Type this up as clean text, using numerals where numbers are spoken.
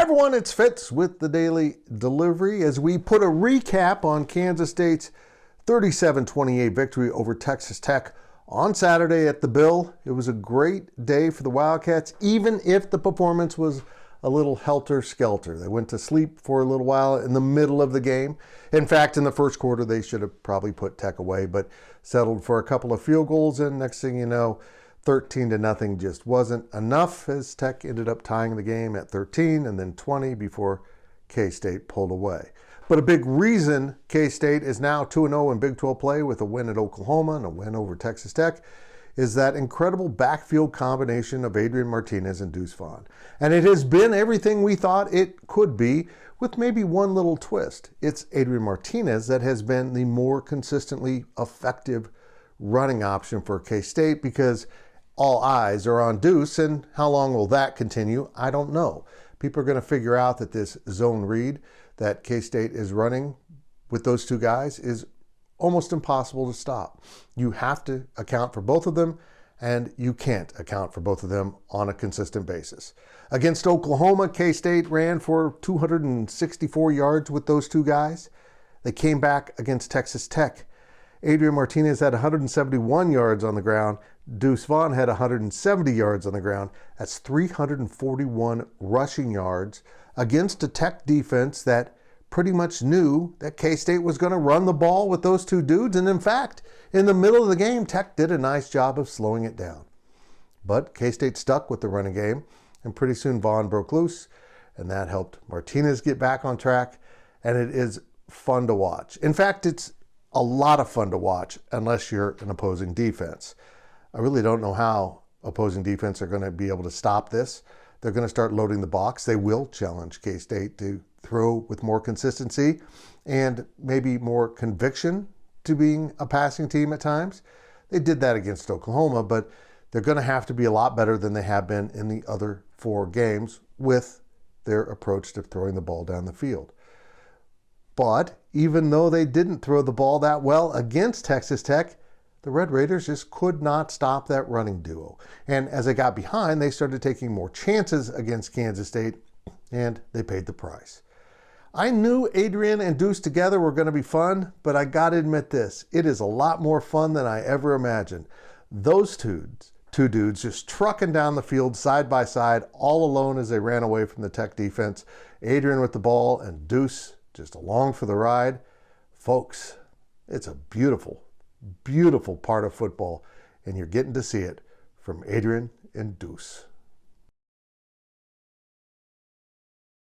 Hi everyone, it's Fitz with the Daily Delivery as we put a recap on Kansas State's 37-28 victory over Texas Tech on Saturday at the Bill. It was a great day for the Wildcats, even if the performance was a little helter-skelter. They went to sleep for a little while in the middle of the game. In fact, in the first quarter, they should have probably put Tech away, but settled for a couple of field goals, and next thing you know, 13-0 just wasn't enough as Tech ended up tying the game at 13 and then 20 before K-State pulled away. But a big reason K-State is now 2-0 in Big 12 play with a win at Oklahoma and a win over Texas Tech is that incredible backfield combination of Adrian Martinez and Deuce Vaughn. And it has been everything we thought it could be, with maybe one little twist. It's Adrian Martinez that has been the more consistently effective running option for K-State because all eyes are on Deuce, and how long will that continue? I don't know. People are going to figure out that this zone read that K-State is running with those two guys is almost impossible to stop. You have to account for both of them, and you can't account for both of them on a consistent basis. Against Oklahoma, K-State ran for 264 yards with those two guys. They came back against Texas Tech. Adrian Martinez had 171 yards on the ground. Deuce Vaughn had 170 yards on the ground. That's 341 rushing yards against a Tech defense that pretty much knew that K-State was going to run the ball with those two dudes. And in fact, in the middle of the game, Tech did a nice job of slowing it down. But K-State stuck with the running game, and pretty soon Vaughn broke loose, and that helped Martinez get back on track, and it is fun to watch. In fact, it's a lot of fun to watch unless you're an opposing defense. I really don't know how opposing defense are going to be able to stop this. They're going to start loading the box. They will challenge K-State to throw with more consistency and maybe more conviction to being a passing team at times. They did that against Oklahoma, but they're going to have to be a lot better than they have been in the other four games with their approach to throwing the ball down the field. But even though they didn't throw the ball that well against Texas Tech, the Red Raiders just could not stop that running duo. And as they got behind, they started taking more chances against Kansas State, and they paid the price. I knew Adrian and Deuce together were going to be fun, but I got to admit this. It is a lot more fun than I ever imagined. Those two dudes just trucking down the field side by side, all alone as they ran away from the Tech defense. Adrian with the ball and Deuce just along for the ride. Folks, it's a beautiful, beautiful part of football, and you're getting to see it from Adrian and Deuce.